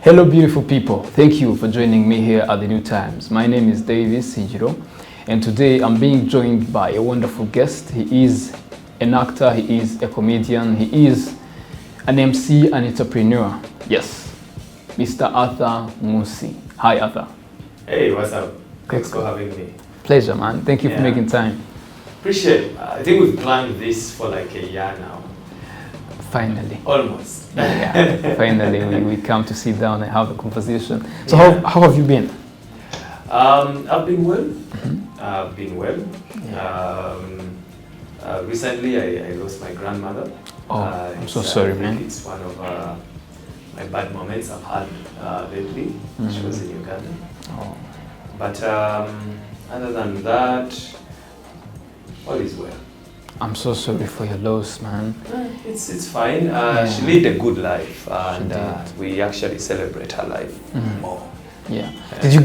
Hello, beautiful people. Thank you for joining me here at the New Times. My name is Davis Sijiro, and today I'm being joined by a wonderful guest. He is an actor, he is a comedian, he is an MC, an entrepreneur. Yes, Mr. Arthur Nkusi. Hi, Arthur. Hey, what's up? Thanks for having me. Pleasure, man. Thank you for making time. Appreciate it. I think we've planned this for like a year now. Finally. Almost. Yeah, finally, we come to sit down and have a conversation. So how have you been? I've been well. Mm-hmm. I've been well. Yeah. Recently, I lost my grandmother. Oh, I'm so sorry, man. It's one of my bad moments I've had lately. Mm-hmm. She was in Uganda. Oh. But other than that, all is well. I'm so sorry for your loss, man. It's fine. She lived a good life, and we actually celebrate her life more. Yeah. Did you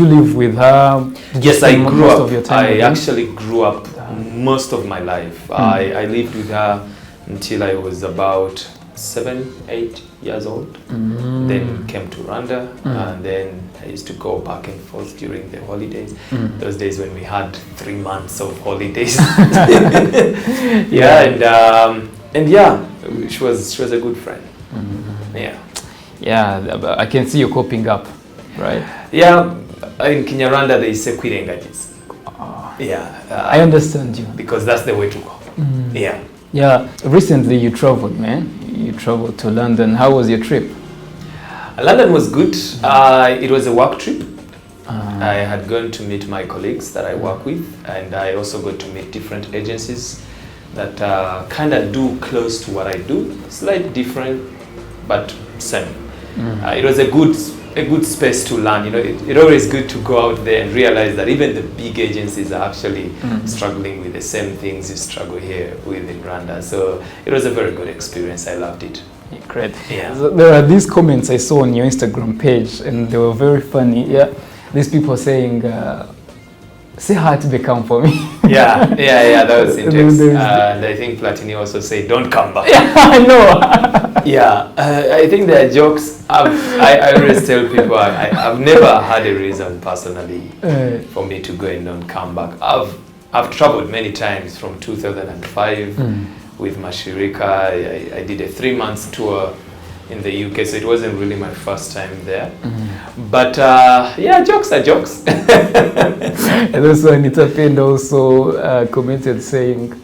live with her? Yes, I grew up. Of your time I actually grew up most of my life. I lived with her until I was about 7, 8 years old. Then came to Rwanda, and then I used to go back and forth during the holidays. Those days when we had 3 months of holidays. And she was a good friend. Yeah, I can see you coping up, right? Yeah, in Kinyarwanda they say kwirengagiza. I understand you. Because that's the way to go. Yeah, recently you traveled, man. You traveled to London. How was your trip? London was good. It was a work trip. I had gone to meet my colleagues that I work with, and I also got to meet different agencies that kind of do close to what I do. Slightly different, but same. It was a good space to learn. You know, it's always good to go out there and realize that even the big agencies are actually struggling with the same things you struggle here with in Rwanda. So it was a very good experience. I loved it. Great. Yeah. So there are these comments I saw on your Instagram page, and they were very funny. Yeah, these people saying, "Say hi to Beckham for me." Yeah, that was interesting. And I think Platini also said, "Don't come back." Yeah, I know. Yeah, I think there are jokes. I always tell people I've never had a reason personally for me to go and not come back. I've traveled many times from 2005 with Mashirika. I did a 3 months tour in the UK, so it wasn't really my first time there. But jokes are jokes. And also Anita Pend also commented saying,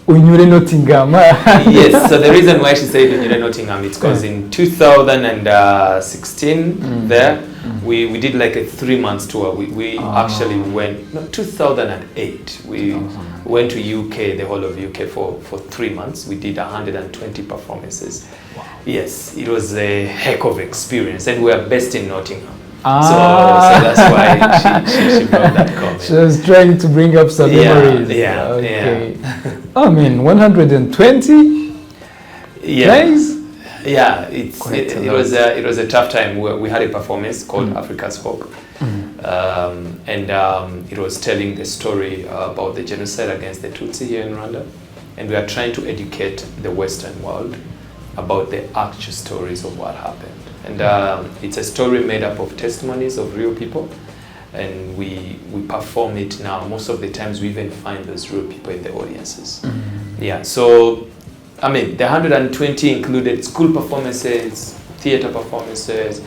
Unyure Nottingham. Yes, so the reason why she said Unyure Nottingham is because in 2016 there, we did like a 3 months tour. We actually went, no, 2008, we went to UK, the whole of UK for 3 months. We did 120 performances. Wow. Yes, it was a heck of experience, and we are based in Nottingham. So that's why she brought that comment. She was trying to bring up some memories. Okay. I mean, 120 plays? Yeah, it was a tough time. We had a performance called Africa's Hope, and it was telling the story about the genocide against the Tutsi here in Rwanda, and we are trying to educate the Western world about the actual stories of what happened. And it's a story made up of testimonies of real people, and we perform it now. Most of the times we even find those real people in the audiences. Yeah, so I mean, the 120 included school performances, theater performances,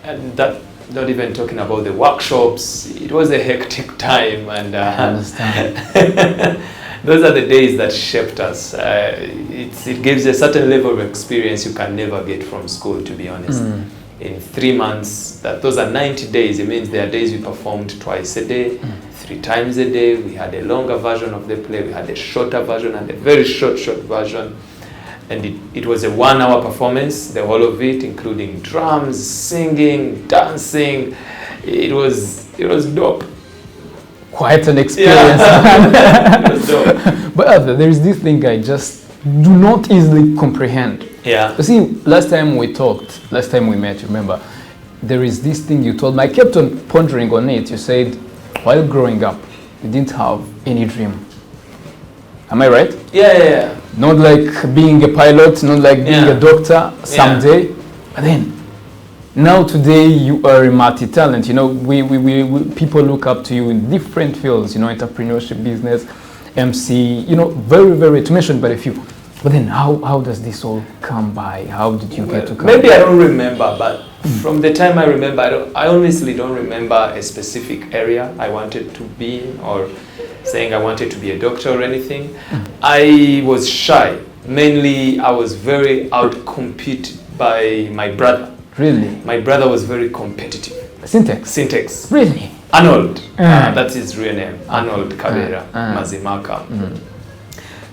and that, not even talking about the workshops. It was a hectic time, and I understand. those are the days that shaped us. It gives a certain level of experience you can never get from school, to be honest. In 3 months, those are 90 days. It means there are days we performed twice a day, 3 times a day. We had a longer version of the play, we had a shorter version and a very short version. And it was a 1-hour performance, the whole of it, including drums, singing, dancing. It was dope. Quite an experience. It was dope. But there is this thing I just do not easily comprehend. Yeah. You see, last time we met, remember, there is this thing you told me. I kept on pondering on it. You said, while growing up, you didn't have any dream. Am I right? Yeah. Not like being a pilot, not like being a doctor someday. But then Now today you are a multi-talent. You know, we people look up to you in different fields. You know, entrepreneurship, business, MC. You know, very to mention but a few. But then how does this all come by? How did you get to come? Maybe I don't remember, but from the time I remember, I honestly don't remember a specific area I wanted to be in, or saying I wanted to be a doctor or anything. I was shy. Mainly, I was very outcompeted by my brother. Really? My brother was very competitive. Syntax? Really? Arnold. That's his real name. Arnold Kabera Mazimaka.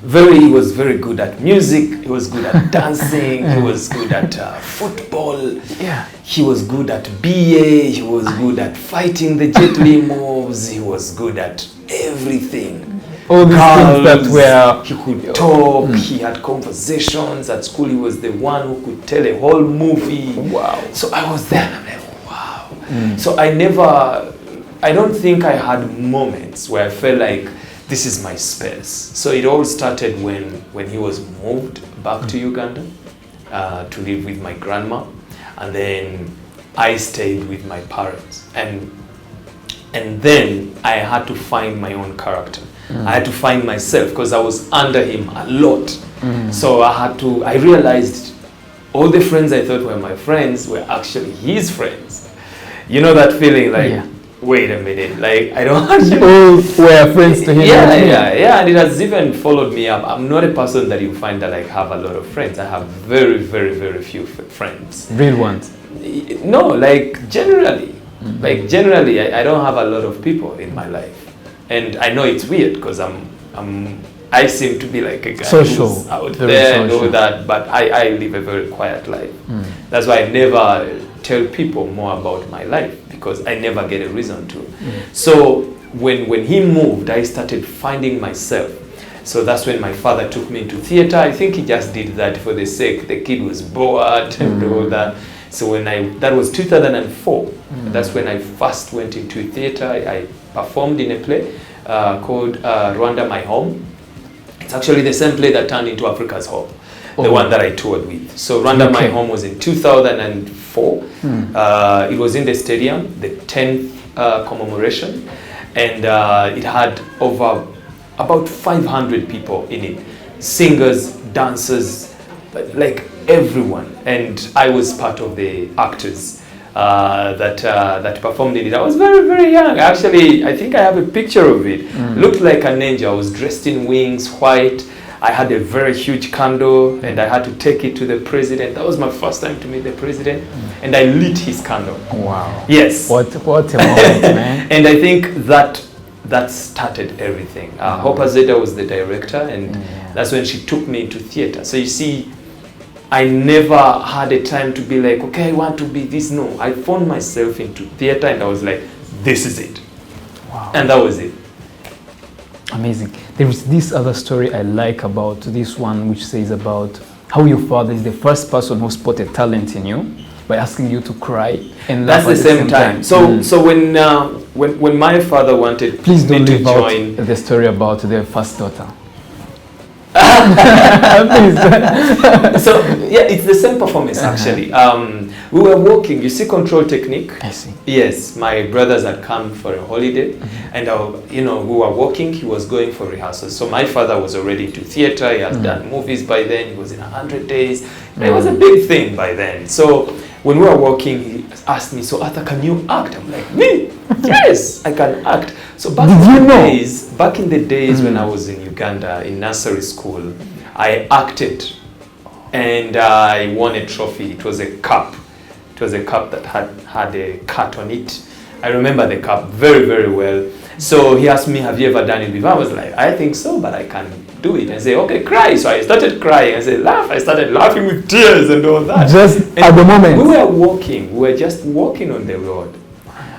He was very good at music. He was good at dancing. He was good at football. Yeah. He was good at BA. He was good at fighting the Jet Li moves. He was good at everything. All these things that were... He could talk. He had conversations. At school, he was the one who could tell a whole movie. Wow. So I was there and I'm like, wow. So I don't think I had moments where I felt like this is my space. So it all started when he was moved back to Uganda to live with my grandma. And then I stayed with my parents. And then I had to find my own character. I had to find myself because I was under him a lot. So I realized all the friends I thought were my friends were actually his friends. You know that feeling like, wait a minute, like I don't actually... All were friends to him. Yeah, and it has even followed me up. I'm not a person that you find that I have a lot of friends. I have very few friends. Real ones? No, like generally. Like generally, I don't have a lot of people in my life. And I know it's weird because I seem to be like a guy who's out there and all that, but I live a very quiet life. That's why I never tell people more about my life because I never get a reason to. So when he moved, I started finding myself. So that's when my father took me into theater. I think he just did that for the sake the kid was bored and all that. So that was 2004. That's when I first went into theater. I performed in a play called Rwanda My Home. It's actually the same play that turned into Africa's Hope, the one that I toured with. So Rwanda My Home was in 2004. It was in the stadium, the 10th commemoration, and it had over about 500 people in it. Singers, dancers, like everyone. And I was part of the actors that performed in it. I was very young. Actually, I think I have a picture of it. Looked like a ninja. I was dressed in wings, white. I had a very huge candle and I had to take it to the president. That was my first time to meet the president. And I lit his candle. Wow. Yes. What a moment, man. And I think that started everything. Hope Azeda was the director, and that's when she took me into theater. So you see, I never had a time to be like, okay, I want to be this. No, I found myself into theater and I was like, this is it. Wow. And that was it. Amazing. There is this other story I like about this one, which says about how your father is the first person who spotted talent in you by asking you to cry and laugh. That's the same time. So when my father wanted please don't me to leave join out the story about their first daughter. Please. So yeah, it's the same performance actually. We were walking. You see, control technique. I see. Yes, my brothers had come for a holiday, and we were walking. He was going for rehearsals. So my father was already into theater. He had done movies by then. He was in 100 Days. It was a big thing by then. So when we were walking, he asked me, "So Arthur, can you act?" I'm like, "Me? Yes, I can act." So back in the days when I was in Uganda in nursery school, I acted, and I won a trophy. It was a cup. It was a cup that had a cat on it. I remember the cup very well. So he asked me, "Have you ever done it before?" I was like, "I think so, but I can't do it." I said, "Okay, cry." So I started crying. I said, "Laugh." I started laughing with tears and all that. Just at the moment. We were walking. We were just walking on the road.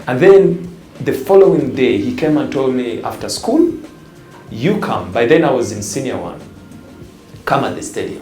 And then the following day, he came and told me, after school, you come. By then I was in senior one. Come at the stadium.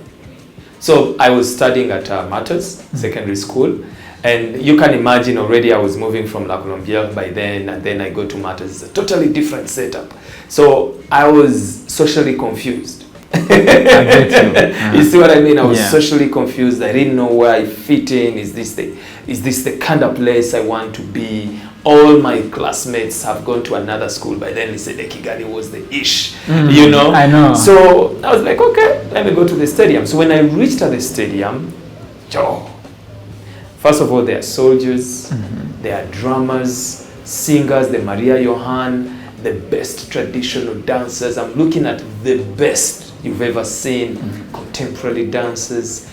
So I was studying at Matters Secondary School. And you can imagine already I was moving from La Colombière by then, and then I go to Matters. It's a totally different setup. So I was socially confused. I get you. You see what I mean? I was socially confused. I didn't know where I fit in. Is this the kind of place I want to be? All my classmates have gone to another school. By then, they said the Kigali was the ish, you know? I know. So I was like, okay, let me go to the stadium. So when I reached at the stadium, first of all, there are soldiers, there are drummers, singers, the Maria Johan, the best traditional dancers. I'm looking at the best you've ever seen, contemporary dancers,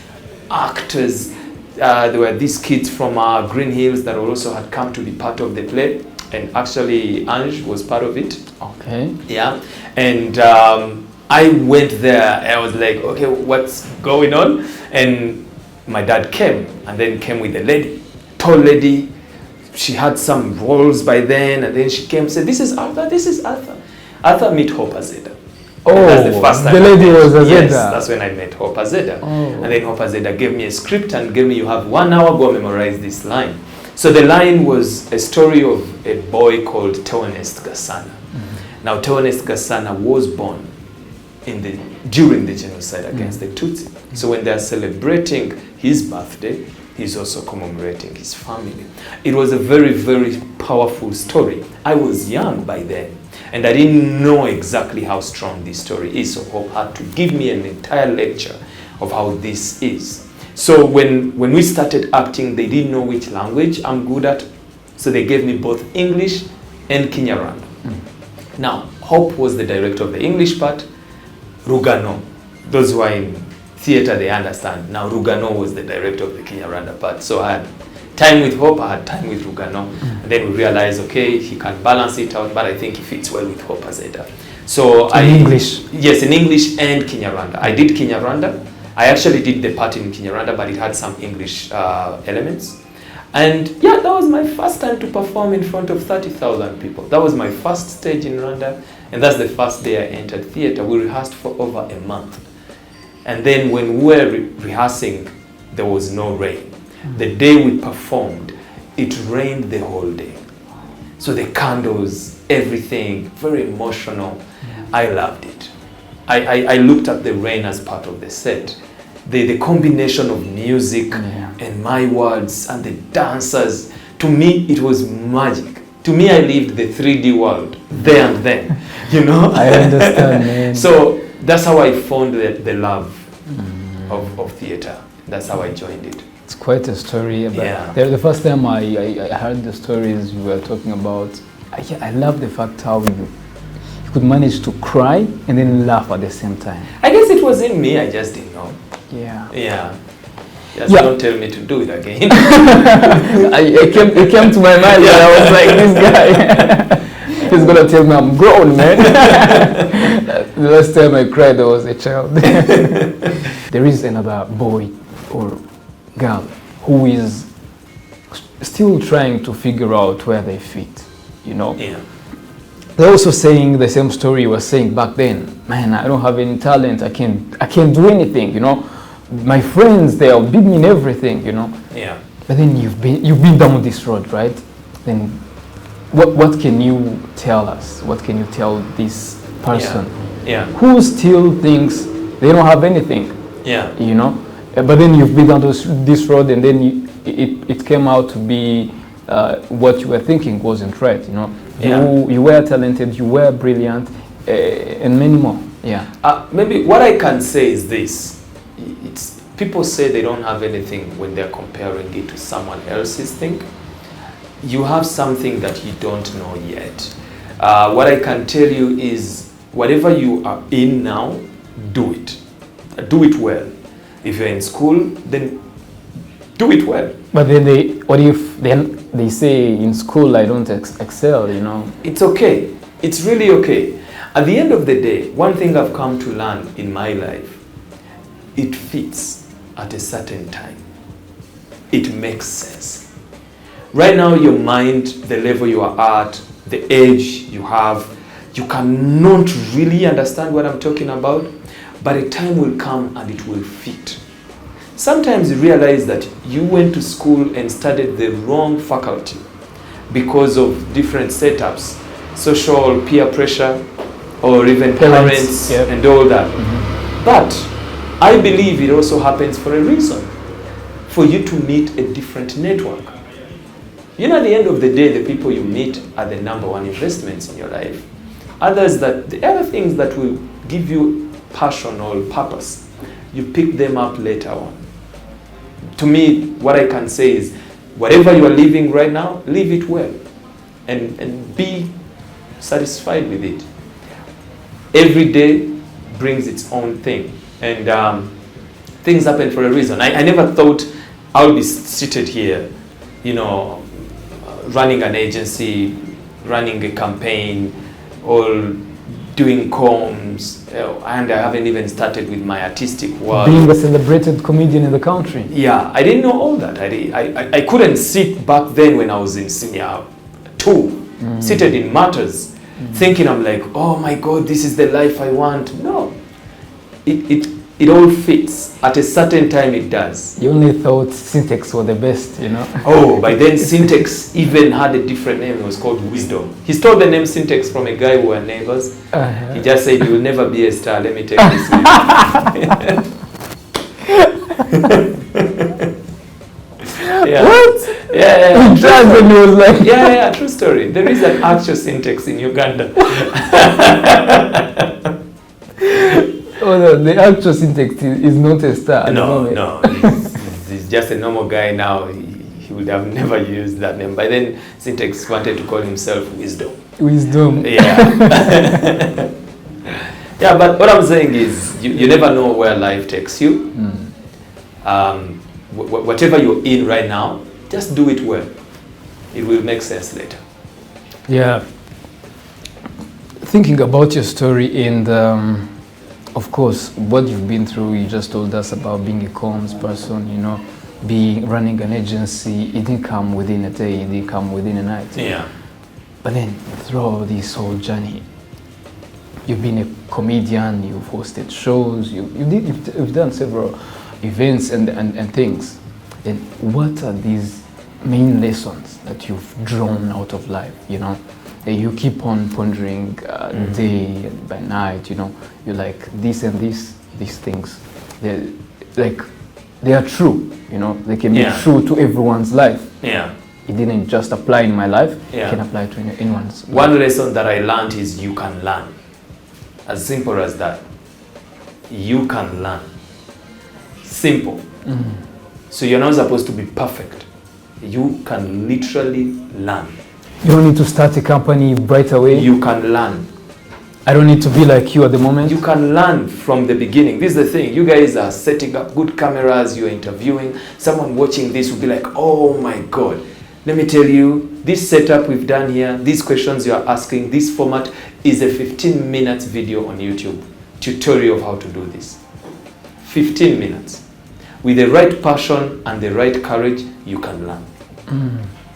actors. There were these kids from Green Hills that also had come to be part of the play, and actually Ange was part of it. Okay. Yeah, and I went there and I was like, okay, what's going on? And my dad came, and then came with a lady, tall lady. She had some roles by then, and then she came and said, this is Arthur, this is Arthur. Arthur, meet Hope Azeda. Oh, that's the first time the lady was Azeda. Yes, that's when I met Hope Azeda. And then Hope Azeda gave me a script and gave me, you have 1 hour, go memorize this line. So the line was a story of a boy called Teonest Gasana. Now Teonest Gasana was born during the genocide against the Tutsi. So when they are celebrating his birthday, he's also commemorating his family. It was a very, very powerful story. I was young by then, and I didn't know exactly how strong this story is, so Hope had to give me an entire lecture of how this is. So when we started acting, they didn't know which language I'm good at, so they gave me both English and Kinyarwanda. Now, Hope was the director of the English part, Rugano. Those who are in theater, they understand. Now, Rugano was the director of the Kinyarwanda part. So I had time with Hope, I had time with Rugano. And then we realized, okay, he can balance it out, but I think he fits well with Hope Azeda. So in English? Yes, in English and Kinyarwanda. I did Kinyarwanda. I actually did the part in Kinyarwanda, but it had some English elements. And yeah, that was my first time to perform in front of 30,000 people. That was my first stage in Rwanda, and that's the first day I entered theater. We rehearsed for over a month. And then when we were rehearsing, there was no rain. The day we performed, it rained the whole day. So the candles, everything, very emotional. I loved it. I looked at the rain as part of the set. The combination of music and my words and the dancers, to me, it was magic. To me, I lived the 3D world there and then, you know? I understand, man. So that's how I found the love of theater. That's how I joined it. It's quite a story. But the first time I heard the stories you were talking about, I love the fact how you could manage to cry and then laugh at the same time. I guess it was in me, I just didn't know. Yeah. Just don't tell me to do it again. It came to my mind and I was like, this guy, he's going to tell me I'm grown, man. The last time I cried, I was a child. There is another boy or girl who is still trying to figure out where they fit, you know? Yeah. They're also saying the same story you were saying back then. Man, I don't have any talent. I can't do anything, you know? My friends, they are big in everything, you know? Yeah. But then you've been down this road, right? Then what can you tell us? What can you tell this person who still thinks they don't have anything? Yeah. You know? But then you've been down this road, and then it came out to be what you were thinking wasn't right, you know? You were talented, you were brilliant, and many more. Yeah. Maybe what I can say is this. People say they don't have anything when they're comparing it to someone else's thing. You have something that you don't know yet. What I can tell you is whatever you are in now, do it. Do it well. If you're in school, then do it well. But then what if they say in school I don't excel, you know? It's okay. It's really okay. At the end of the day, one thing I've come to learn in my life, it fits at a certain time. It makes sense. Right now, your mind, the level you are at, the age you have, you cannot really understand what I'm talking about, but a time will come and it will fit. Sometimes you realize that you went to school and studied the wrong faculty because of different setups, social peer pressure, or even parents and all that. But I believe it also happens for a reason, for you to meet a different network. You know, at the end of the day, the people you meet are the number one investments in your life. The other things that will give you passion or purpose, you pick them up later on. To me, what I can say is, whatever you are living right now, live it well and be satisfied with it. Every day brings its own thing, and things happen for a reason. I never thought I would be seated here, you know, running an agency, running a campaign, or doing comms, and I haven't even started with my artistic work. Being a celebrated comedian in the country. Yeah, I didn't know all that. I couldn't sit back then when I was in senior 2, seated in matters, thinking I'm like, oh my God, this is the life I want. No, it all fits. At a certain time it does. You only thought Syntax were the best, you know? Oh, by then Syntax even had a different name. It was called Wisdom. He stole the name Syntax from a guy who were neighbors. He just said, you will never be a star. Let me take this with you. Yeah. What? Yeah. He was like... Yeah, true story. There is an actual Syntax in Uganda. Oh no, the actual Syntax is not a star. No. He's just a normal guy now. He would have never used that name. By then, Syntax wanted to call himself Wisdom. Wisdom. Yeah. Yeah, but what I'm saying is, you never know where life takes you. Whatever you're in right now, just do it well. It will make sense later. Yeah. Thinking about your story and of course, what you've been through, you just told us about being a comms person, you know, running an agency. It didn't come within a day, it didn't come within a night. Yeah. But then throughout this whole journey, you've been a comedian, you've hosted shows, you've done several events and things. And what are these main lessons that you've drawn out of life, you know? You keep on pondering day and by night, you know, you're like this and these things, they are true, you know, they can be true to everyone's life. Yeah. It didn't just apply in my life, it can apply to anyone's life. One lesson that I learned is you can learn. As simple as that. You can learn. Simple. So you're not supposed to be perfect. You can literally learn. You don't need to start a company right away. You can learn. I don't need to be like you at the moment. You can learn from the beginning. This is the thing. You guys are setting up good cameras. You're interviewing. Someone watching this will be like, oh my God. Let me tell you, this setup we've done here, these questions you're asking, this format is a 15 minutes video on YouTube. Tutorial of how to do this. 15 minutes. With the right passion and the right courage, you can learn.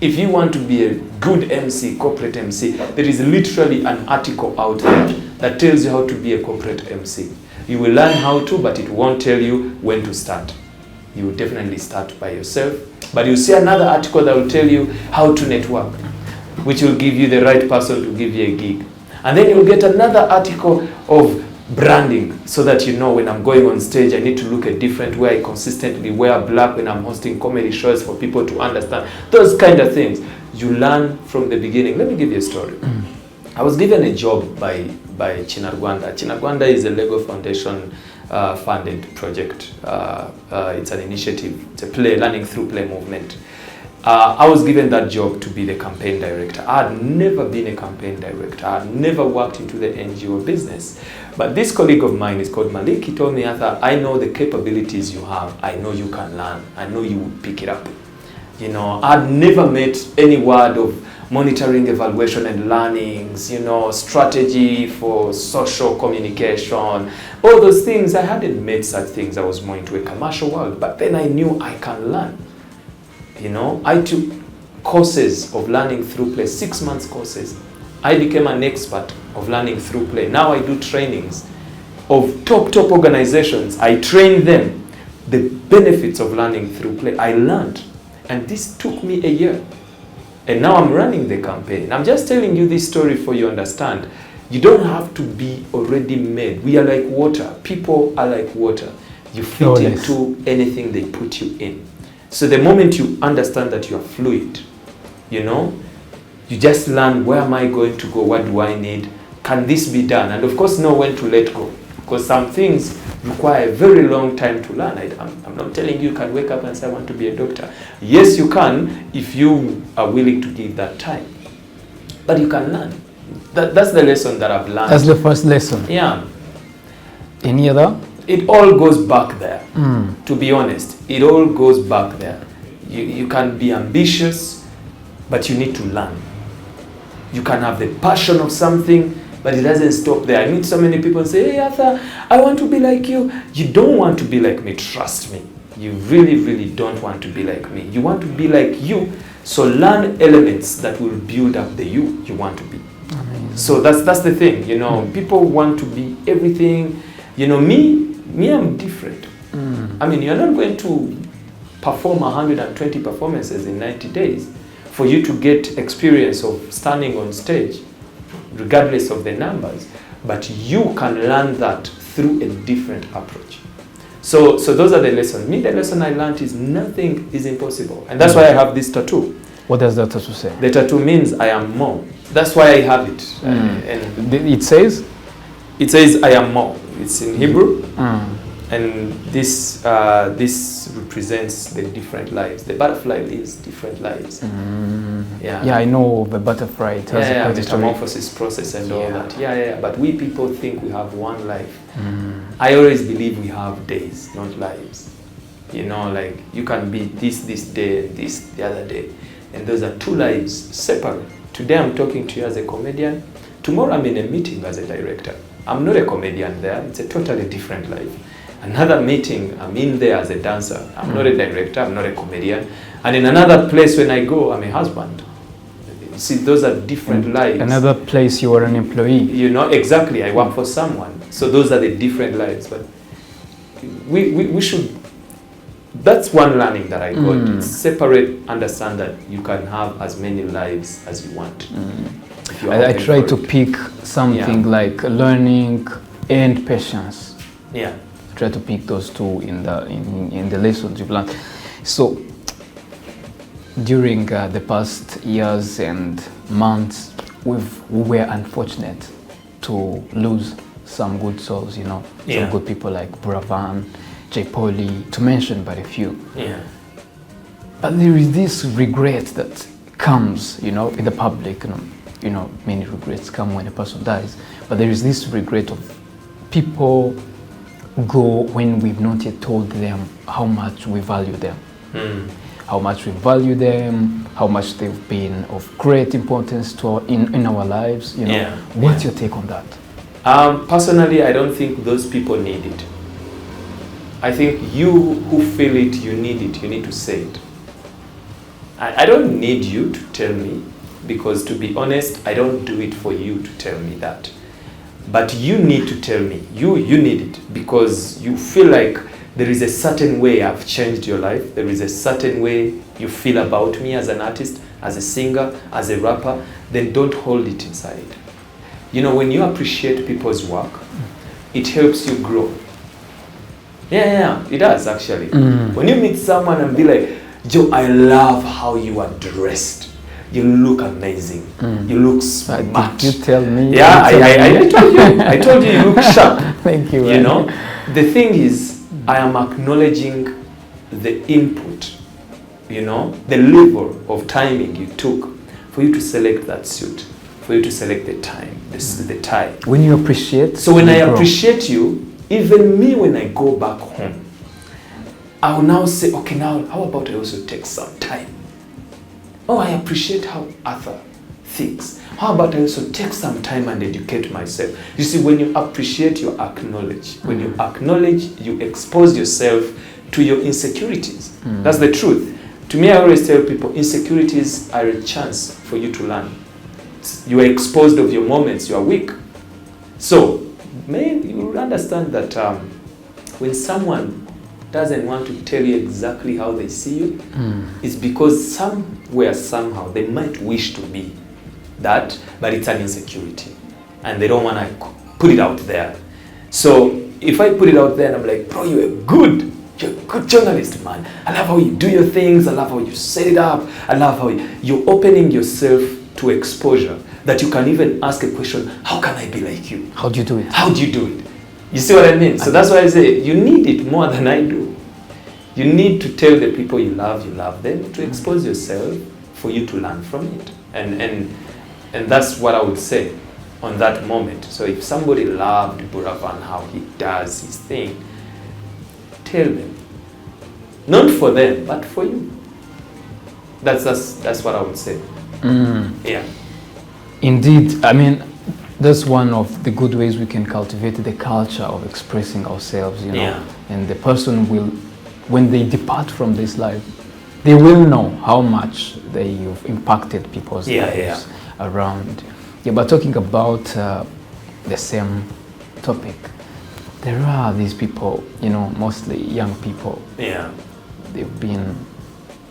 If you want to be a good MC, corporate MC, there is literally an article out there that tells you how to be a corporate MC. You will learn how to, but it won't tell you when to start. You will definitely start by yourself. But you'll see another article that will tell you how to network, which will give you the right person to give you a gig. And then you'll get another article of branding, so that you know when I'm going on stage, I need to look a different way. I consistently wear black when I'm hosting comedy shows for people to understand. Those kind of things. You learn from the beginning. Let me give you a story. I was given a job by Chinarwanda. Chinarwanda is a Lego Foundation funded project. It's an initiative. It's a learning through play movement. I was given that job to be the campaign director. I had never been a campaign director. I had never worked into the NGO business. But this colleague of mine is called Malik. He told me, Arthur, I know the capabilities you have. I know you can learn. I know you would pick it up. You know, I'd never met any word of monitoring, evaluation, and learnings, you know, strategy for social communication, all those things. I hadn't met such things. I was more into a commercial world. But then I knew I can learn. You know, I took courses of learning through play, 6 months courses. I became an expert of learning through play. Now I do trainings of top organizations. I train them the benefits of learning through play. I learned, and this took me a year. And now I'm running the campaign. I'm just telling you this story for you to understand. You don't have to be already made. We are like water. People are like water. You fit into anything they put you in. So the moment you understand that you are fluid, you know, you just learn, where am I going to go? What do I need? Can this be done? And of course, know when to let go. Because some things require a very long time to learn. I'm not telling you can wake up and say, I want to be a doctor. Yes, you can, if you are willing to give that time. But you can learn. That's the lesson that I've learned. That's the first lesson. Yeah. Any other? It all goes back there. To be honest, it all goes back there. You can be ambitious, but you need to learn. You can have the passion of something, but it doesn't stop there. I meet so many people and say, hey Arthur, I want to be like you. You don't want to be like me, trust me. You really, really don't want to be like me. You want to be like you, so learn elements that will build up the you want to be. Amazing. So that's the thing, you know, people want to be everything. You know, me, I'm different. I mean, you're not going to perform 120 performances in 90 days for you to get experience of standing on stage, regardless of the numbers. But you can learn that through a different approach. So those are the lessons. Me, the lesson I learned is nothing is impossible. And that's why I have this tattoo. What does that tattoo say? The tattoo means I am more. That's why I have it. And it says? It says I am more. It's in Hebrew. And this represents the different lives. The butterfly lives different lives. Yeah, I know the butterfly. It has a metamorphosis process and all that. Yeah. But we people think we have one life. I always believe we have days, not lives. You know, like you can be this day and this the other day. And those are two lives separate. Today I'm talking to you as a comedian. Tomorrow I'm in a meeting as a director. I'm not a comedian there. It's a totally different life. Another meeting, I'm in there as a dancer. I'm not a director, I'm not a comedian. And in another place when I go, I'm a husband. See, those are different lives. Another place you are an employee. You know, exactly, I work for someone. So those are the different lives. But we should, that's one learning that I got. It's separate, understand that you can have as many lives as you want. I try to pick something like learning and patience. Yeah. Try to pick those two in the lessons you've learned. So during the past years and months, we were unfortunate to lose some good souls, you know, some good people like Bravan, J. Pauli, to mention but a few. Yeah. But there is this regret that comes, you know, in the public. You know, many regrets come when a person dies, but there is this regret of people go when we've not yet told them how much we value them. How much we value them, how much they've been of great importance to in our lives. You know, what's your take on that? Personally, I don't think those people need it. I think you who feel it, you need it. You need to say it. I don't need you to tell me, because to be honest, I don't do it for you to tell me that. But you need to tell me. You need it, because you feel like there is a certain way I've changed your life. There is a certain way you feel about me as an artist, as a singer, as a rapper. Then don't hold it inside. You know, when you appreciate people's work, it helps you grow. Yeah, it does actually. When you meet someone and be like, Joe, I love how you are dressed. You look amazing. You look smart. Did you tell me? Yeah, I told you. I told you look sharp. Thank you. You know, the thing is, I am acknowledging the input, you know, the level of timing you took for you to select that suit, for you to select the time, the tie. When you appreciate. So when I appreciate you, even me when I go back home, I will now say, okay, now how about I also take some time? Oh, I appreciate how Arthur thinks. How about I also take some time and educate myself? You see, when you appreciate, you acknowledge. When you acknowledge, you expose yourself to your insecurities. That's the truth. To me, I always tell people, insecurities are a chance for you to learn. You are exposed of your moments, you are weak. So, you will understand that when someone doesn't want to tell you exactly how they see you, it's because somewhere, somehow, they might wish to be that, but it's an insecurity. and they don't want to put it out there. So if I put it out there and I'm like, bro, you're a good journalist, man. I love how you do your things. I love how you set it up. I love how you're opening yourself to exposure, that you can even ask a question, how can I be like you? How do you do it? How do you do it? You see what I mean? So that's why I say you need it more than I do. You need to tell the people you love them, to expose yourself for you to learn from it. And that's what I would say on that moment. So if somebody loved Buravan, how he does his thing, tell them. Not for them, but for you. That's what I would say. Yeah. Indeed. I mean, that's one of the good ways we can cultivate the culture of expressing ourselves, you know. Yeah. And the person will, when they depart from this life, they will know how much you've impacted people's lives around. Yeah, but talking about the same topic, there are these people, you know, mostly young people. Yeah.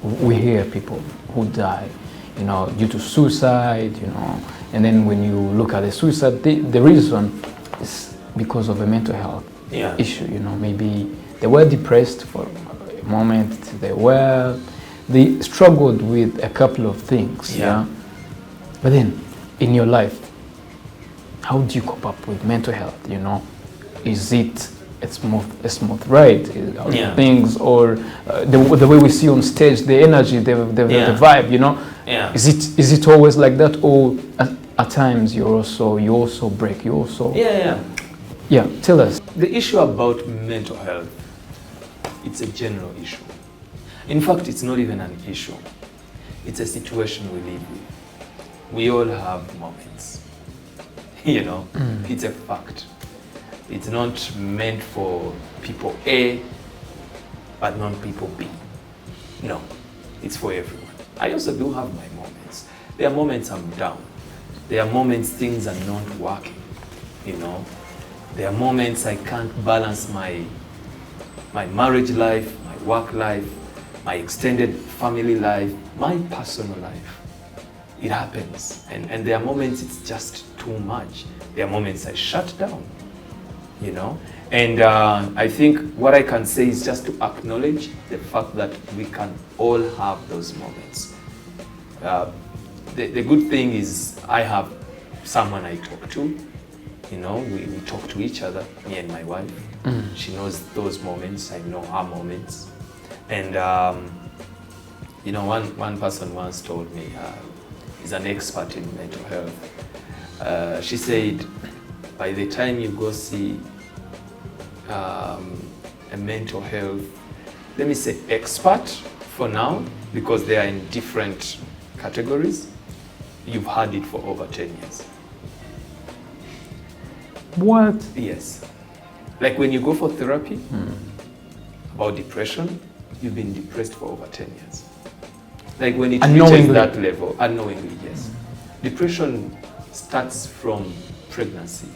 We hear people who die, you know, due to suicide, you know, and then when you look at the suicide, the reason is because of a mental health issue, you know. Maybe they were depressed for a moment, they struggled with a couple of things, but then in your life, how do you cope up with mental health, you know? Is it a smooth ride, things, or the way we see on stage, the energy, the vibe, you know? Yeah. Is it always like that, or at times you also break, Yeah, tell us. The issue about mental health, it's a general issue. In fact, it's not even an issue. It's a situation we live with. We all have moments, you know. It's a fact. It's not meant for people A, but not people B. No, it's for everyone. I also do have my moments. There are moments I'm down. There are moments things are not working, you know. There are moments I can't balance my marriage life, my work life, my extended family life, my personal life. It happens. And there are moments it's just too much. There are moments I shut down, you know. And I think what I can say is just to acknowledge the fact that we can all have those moments. The good thing is I have someone I talk to, you know, we talk to each other, me and my wife. She knows those moments, I know her moments. And, you know, one person once told me, he's an expert in mental health. She said, by the time you go see a mental health, let me say expert for now, because they are in different categories, you've had it for over 10 years. What? Yes. Like when you go for therapy about depression, you've been depressed for over 10 years. Like when it reaches that level, unknowingly, yes. Depression starts from pregnancy.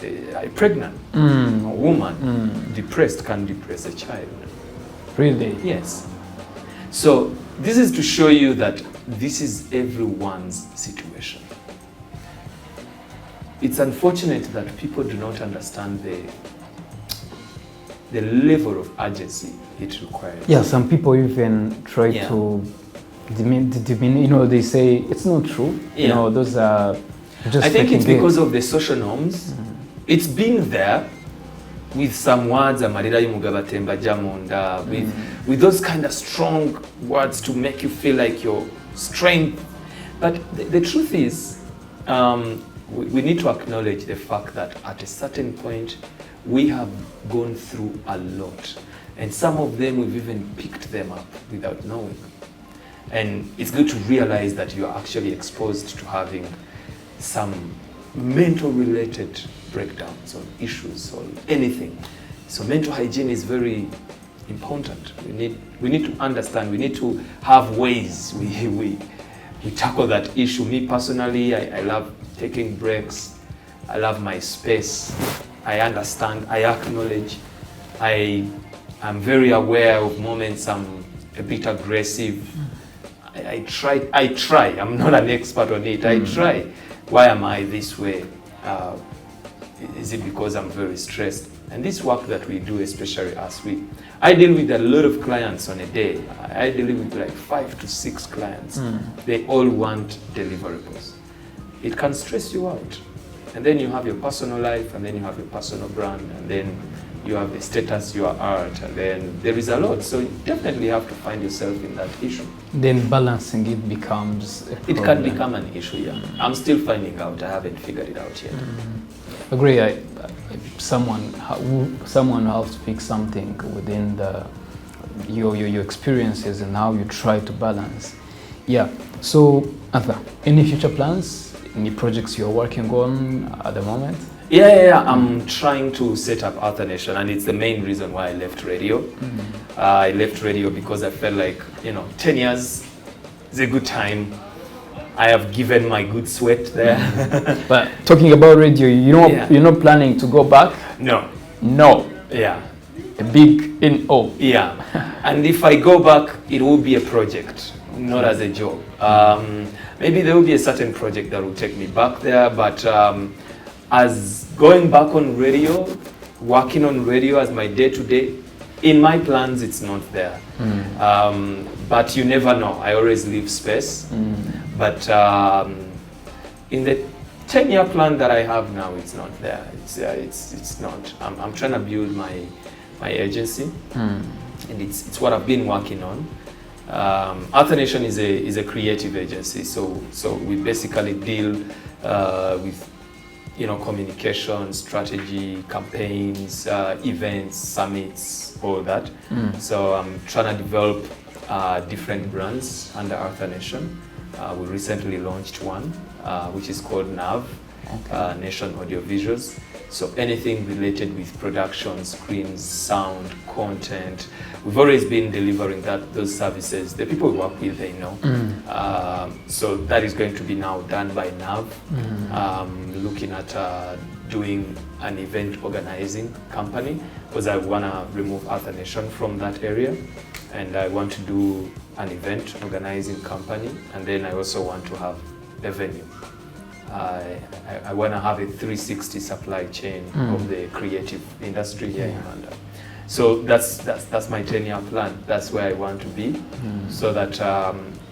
A pregnant woman depressed can depress a child. Really? Yes. So this is to show you that this is everyone's situation. It's unfortunate that people do not understand the level of urgency it requires. Yeah, some people even try to demean, you know, they say it's not true. You know, those are just I think it's because of the social norms. It's been there with some words, with those kind of strong words to make you feel like your strength. But the truth is, we need to acknowledge the fact that at a certain point, we have gone through a lot. And some of them, we've even picked them up without knowing. And it's good to realize that you're actually exposed to having some mental related breakdowns or issues or anything. So mental hygiene is very important. We need to understand, we need to have ways we tackle that issue. Me personally, I love taking breaks. I love my space. I understand, I acknowledge. I'm very aware of moments I'm a bit aggressive. I try, I'm not an expert on it, I try. why am I this way? Is it because I'm very stressed? And this work that we do, especially I deal with a lot of clients on a day. I deal with like 5 to 6 clients. They all want deliverables. It can stress you out. And then you have your personal life, and then you have your personal brand, and then you have the status, your art, and then there is a lot. So you definitely have to find yourself in that issue. Then balancing it becomes a problem. It can become an issue, yeah. I'm still finding out. I haven't figured it out yet. Agree. Someone has to pick something within your experiences and how you try to balance. Yeah. So, Arthur, any future plans? Any projects you're working on at the moment? Yeah. I'm trying to set up Arthur Nation, and it's the main reason why I left radio. I left radio because I felt like, 10 years is a good time. I have given my good sweat there. But talking about radio, you're not planning to go back? No. Yeah. A big no. Yeah. And if I go back, it will be a project, not as a job. Maybe there will be a certain project that will take me back there, but as going back on radio, working on radio as my day-to-day, in my plans, it's not there. But you never know. I always leave space. But in the 10-year plan that I have now, it's not there. It's not. I'm trying to build my agency, and it's what I've been working on. Arthur Nation is a creative agency, so we basically deal with communication, strategy, campaigns, events, summits, all that. So I'm trying to develop different brands under Arthur Nation. We recently launched one, which is called NAV, Nation Audio Visuals. So anything related with production, screens, sound, content, we've always been delivering those services. The people we work with, they know. So that is going to be now done by NAV. Looking at doing an event organizing company, because I want to remove Arthur Nation from that area, and I want to do an event organizing company, and then I also want to have a venue. I want to have a 360 supply chain of the creative industry here in Rwanda. So that's my 10-year plan. That's where I want to be, so that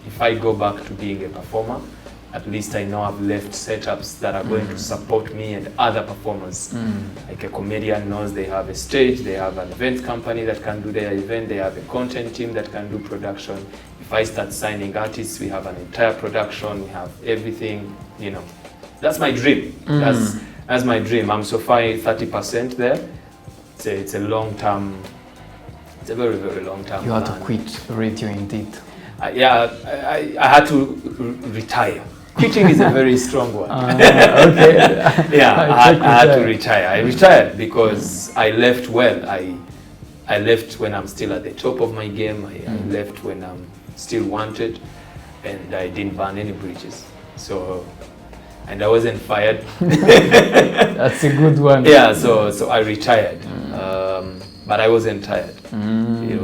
if I go back to being a performer, at least I know I've left setups that are going to support me and other performers. Like a comedian knows they have a stage, they have an event company that can do their event, they have a content team that can do production. If I start signing artists, we have an entire production, we have everything, That's my dream. That's my dream. I'm so far 30% there. It's a long term, it's a very, very long term. You had to quit radio indeed. I had to retire. Quitting is a very strong one. Okay. I had to retire. I retired because I left well. I left when I'm still at the top of my game. I left when I'm still wanted, and I didn't burn any bridges. And I wasn't fired. That's a good one. Yeah, so I retired, but I wasn't tired. It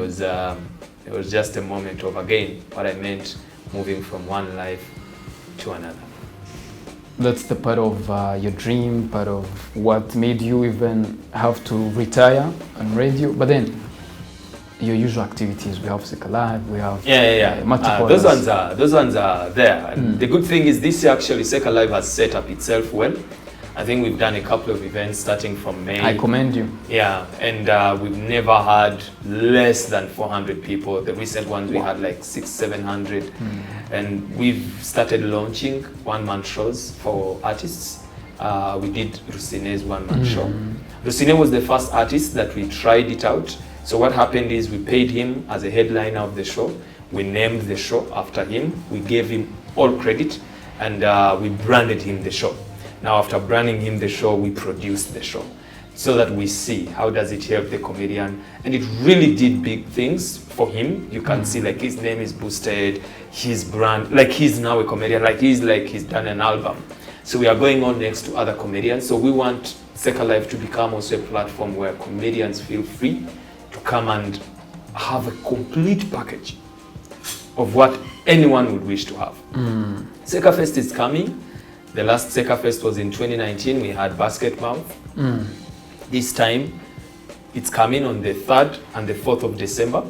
was just a moment of, again, what I meant, moving from one life to another. That's the part of your dream, part of what made you even have to retire on radio. But then, your usual activities, we have Seka Live, we have multiple those ones are there. And the good thing is this year actually Seka Live has set up itself well. I think we've done a couple of events starting from May. I commend you. Yeah, and we've never had less than 400 people. The recent ones we had like 600-700, and we've started launching one-man shows for artists. We did Rusine's one-man show. Rusine was the first artist that we tried it out. So what happened is we paid him as a headliner of the show. We named the show after him. We gave him all credit, and we branded him the show. Now, after branding him the show, we produced the show so that we see how does it help the comedian. And it really did big things for him. You can see like his name is boosted, his brand, like he's now a comedian, he's done an album. So we are going on next to other comedians. So we want Seka Live to become also a platform where comedians feel free to come and have a complete package of what anyone would wish to have. Seka Fest is coming. The last Seka Fest was in 2019. We had Basket Month. This time, it's coming on the 3rd and the 4th of December.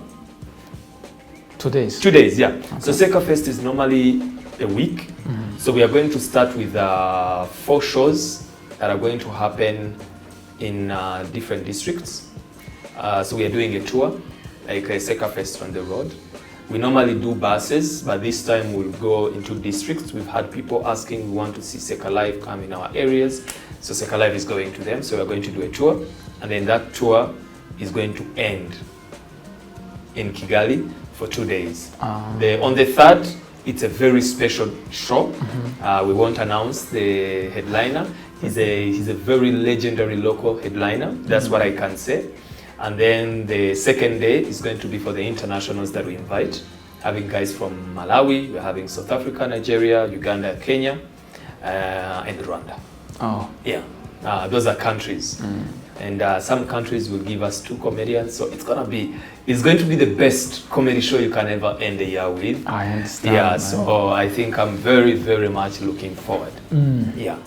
2 days. 2 days, yeah. Okay. So Seka Fest is normally a week. So we are going to start with 4 shows that are going to happen in different districts. So we are doing a tour, like a Seka Fest on the road. We normally do buses, but this time we'll go into districts. We've had people asking, we want to see Seka Live come in our areas. So Seka Live is going to them. So we're going to do a tour. And then that tour is going to end in Kigali for 2 days. On the 3rd, it's a very special show. We won't announce the headliner. He's a very legendary local headliner. That's what I can say. And then the 2nd day is going to be for the internationals that we invite. Having guys from Malawi, we're having South Africa, Nigeria, Uganda, Kenya, and Rwanda. Oh. Yeah, those are countries. And some countries will give us 2 comedians. So it's going to be the best comedy show you can ever end the year with. I understand. Yeah, so I think I'm very, very much looking forward. Yeah.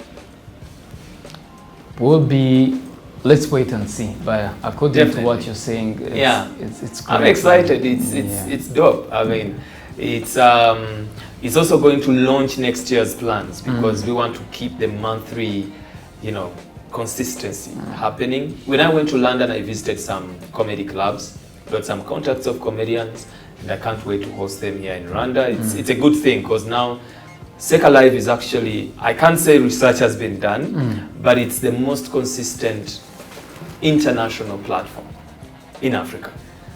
Let's wait and see. But according to what you're saying, it's great. I'm excited. It's dope. I mean, it's also going to launch next year's plans because we want to keep the monthly, consistency happening. When I went to London, I visited some comedy clubs, got some contacts of comedians, and I can't wait to host them here in Rwanda. It's a good thing because now Seka Live is actually, I can't say research has been done, but it's the most consistent international platform in Africa.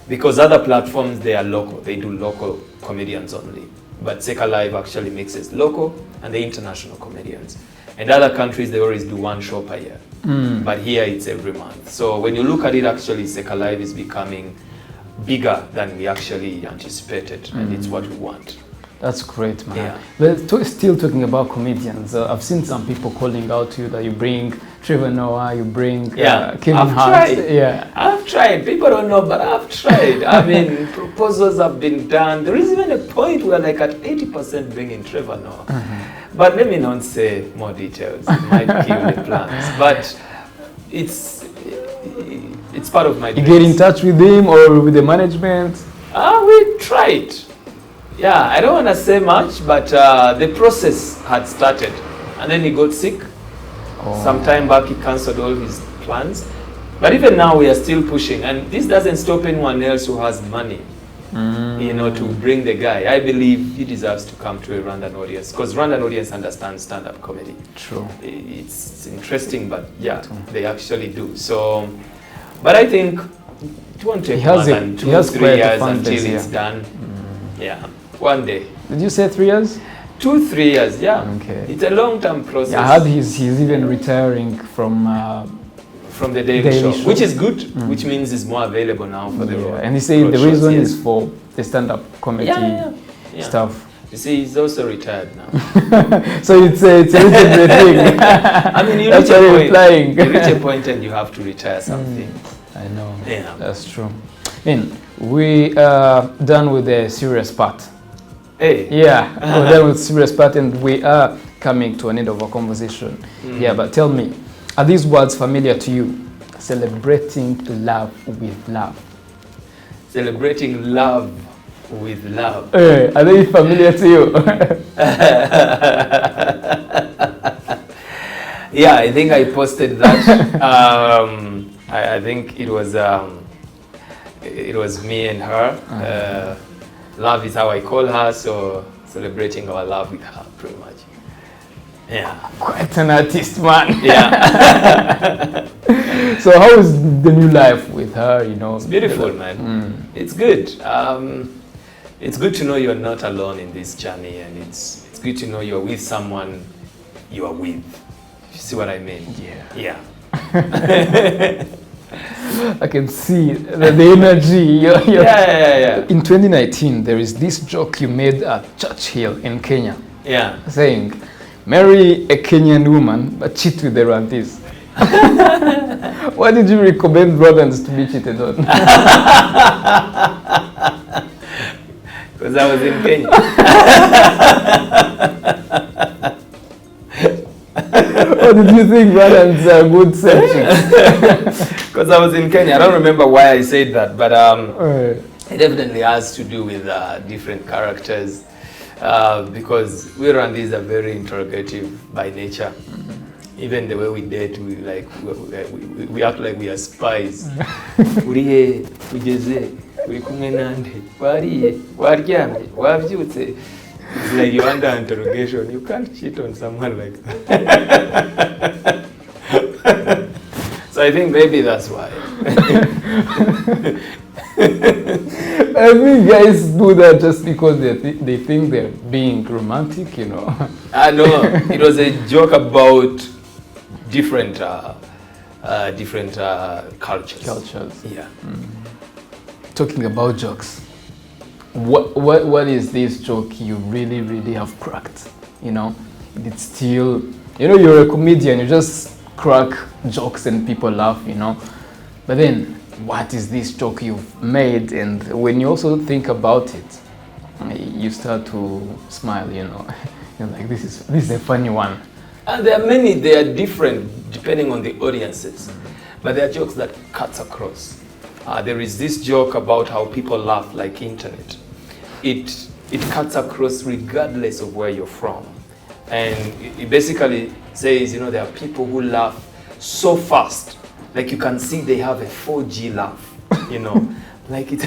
Because other platforms, they are local. They do local comedians only. But Seka Live actually mixes local and the international comedians. And other countries, they always do 1 show per year. But here it's every month. So when you look at it, actually, Seka Live is becoming bigger than we actually anticipated. And it's what we want. That's great, man. Yeah. But still talking about comedians, I've seen some people calling out to you that you bring Trevor Noah, you bring Kevin Hart. Yeah, I've tried. People don't know, but I've tried. I mean, proposals have been done. There is even a point where like at 80% bringing Trevor Noah. But let me not say more details. It might kill the plans. But it's part of my dreams. You get in touch with him or with the management? We tried. Yeah, I don't want to say much, but the process had started. And then he got sick. Some time back, he cancelled all his plans. But even now, we are still pushing. And this doesn't stop anyone else who has money, to bring the guy. I believe he deserves to come to a Rwandan audience because Rwandan audience understands stand-up comedy. True. It's interesting, but yeah, they actually do. So, but I think it won't take more than 2 or 3 years until it's done. Yeah, one day. Did you say 3 years? 2-3 years, yeah. Okay. It's a long-term process. Yeah, I heard he's even retiring from the Daily Show, which is good, which means he's more available now for the road. And he said the reason is for the stand-up comedy stuff. You see, he's also retired now. So it's a little bit thing. I mean, you reach a point and you have to retire something. I know. Yeah. That's true. And we are done with the serious part. Hey. Yeah, we're done with serious part and we are coming to an end of our conversation. Yeah, but tell me, are these words familiar to you? Celebrating love with love. Celebrating love with love. Are they familiar to you? Yeah, I think I posted that. I think it was me and her. Love is how I call her, so celebrating our love with her, pretty much. Yeah. Quite an artist, man. Yeah. So how is the new life with her, It's beautiful, man. It's good. It's good to know you're not alone in this journey, and it's good to know you're with someone you are with. You see what I mean? Yeah. Yeah. I can see the energy. Yeah. In 2019, there is this joke you made at Churchill in Kenya. Yeah. Saying, marry a Kenyan woman, but cheat with the Rwandese. Why did you recommend Rwandans to be cheated on? Because I was in Kenya. did you think Rwandan's a good searching? Because I was in Kenya. I don't remember why I said that, but it definitely has to do with different characters. Because we Rwandese are very interrogative by nature. Even the way we date, we act like we are spies. Uriye, ugeze, uri kumwe nande, wariye, waryamye, wabyutse. It's like you're under interrogation. You can't cheat on someone like that. So I think maybe that's why. I think guys do that just because they think they're being romantic, you know. No, it was a joke about different cultures. Yeah. Talking about jokes, what is this joke you really have cracked? You know, it's still, you know, you're a comedian, you just crack jokes and people laugh, you know. But then, what is this joke you've made? And when you also think about it, you start to smile, you know. You're like, this is a funny one. And there are many, they are different depending on the audiences. But there are jokes that cuts across. There is this joke about how people laugh like internet. It cuts across regardless of where you're from. And it basically says, you know, there are people who laugh so fast. Like you can see they have a 4G laugh, you know. Like it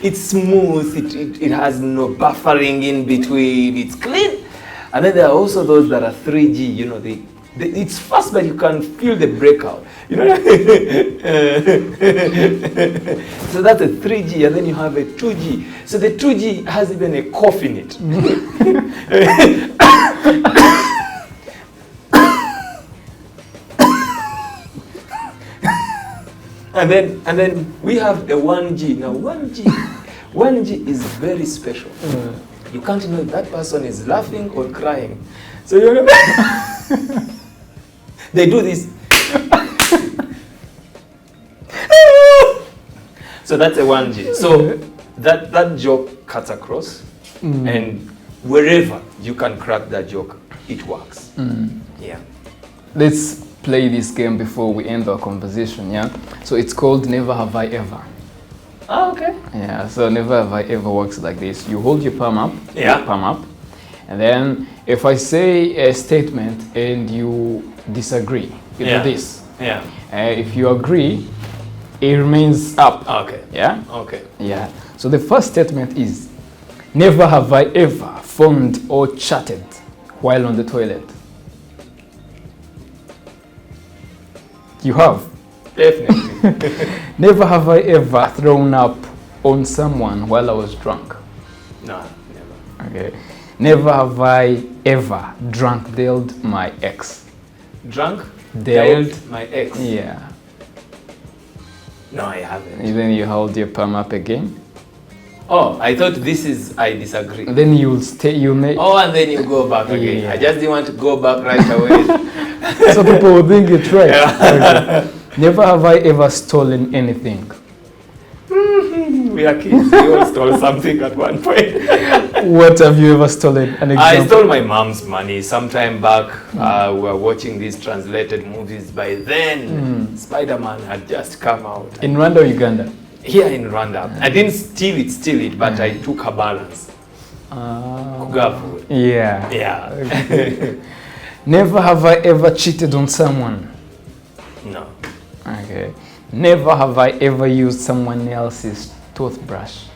it's smooth, it has no buffering in between, it's clean. And then there are also those that are 3G, you know, it's fast, but you can feel the breakout, you know. So that's a 3G, and then you have a 2G. So the 2G has even a cough in it. And then we have the 1G. Now 1G is very special. You can't know if that person is laughing or crying. So you know, they do this. So that's a 1G. So that joke cuts across, and wherever you can crack that joke, it works. Yeah. Let's play this game before we end our conversation, yeah? So it's called Never Have I Ever. Oh, okay. Yeah, so Never Have I Ever works like this. You hold your palm up, yeah. Palm up, and then if I say a statement and you disagree, you do this. Yeah. If you agree, it remains up. Okay. Yeah? Okay. Yeah. So the first statement is, never have I ever phoned or chatted while on the toilet. You have? Definitely. Never have I ever thrown up on someone while I was drunk. No, never. Okay. Never have I ever drunk-dialed my ex. Drunk-dialed my ex? Yeah. No, I haven't. And then you hold your palm up again. Oh, I thought this is I disagree. And then you'll stay, and then you go back again. Yeah. I just didn't want to go back right away. So people will think it's right. Yeah. Okay. Never have I ever stolen anything. We are kids. We all stole something at one point. What have you ever stolen? An example? I stole my mom's money sometime back. We were watching these translated movies. By then, Spider-Man had just come out. In Rwanda or Uganda? Here in Rwanda. I didn't steal it, but I took her balance. Kugavu. Yeah. Yeah. Okay. Never have I ever cheated on someone. No. Okay. Never have I ever used someone else's toothbrush.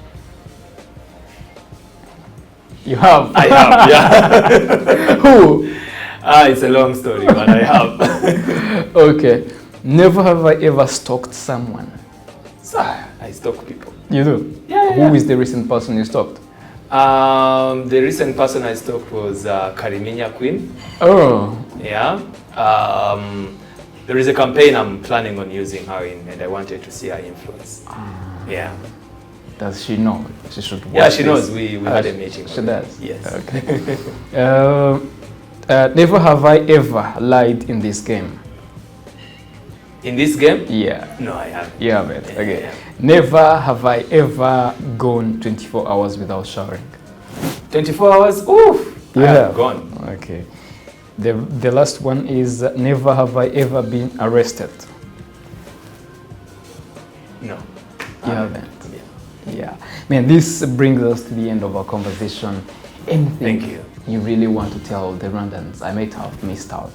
You have? I have, yeah. Who? It's a long story, but I have. Okay. Never have I ever stalked someone. I stalk people. You do? Yeah. Who is the recent person you stalked? The recent person I stalked was Kariminya Queen. Oh. Yeah. There is a campaign I'm planning on using her in, and I wanted to see her influence. Yeah. Does she know? She should watch. Yeah, she knows. We had a meeting. She does? Yes. Okay. Never have I ever lied in this game. In this game? Yeah. No, I haven't. You haven't? Okay. Yeah. Never have I ever gone 24 hours without showering. 24 hours? Oof! Yeah. Gone. Okay. The last one is never have I ever been arrested. No. You haven't? Yeah. Man, this brings us to the end of our conversation. Anything Thank you. You really want to tell the Rwandans I might have missed out?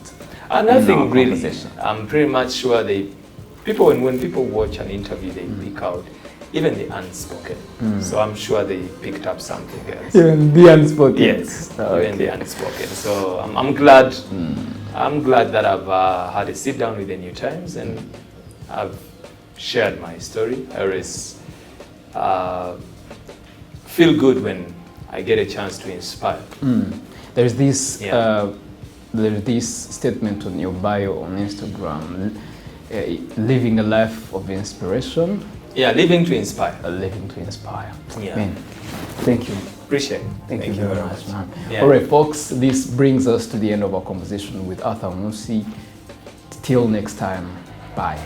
Nothing really. I'm pretty much sure when people watch an interview, they pick out even the unspoken. So I'm sure they picked up something else. Even the unspoken. Yes, even the unspoken. So I'm glad. I'm glad that I've had a sit down with the New Times and I've shared my story. I always feel good when I get a chance to inspire. There's this statement on your bio on Instagram, living a life of inspiration. Yeah, living to inspire. Living to inspire. Yeah. Man, thank you. Appreciate it. Thank you very much, man. Yeah. All right, folks, this brings us to the end of our conversation with Nkusi. Till next time, bye.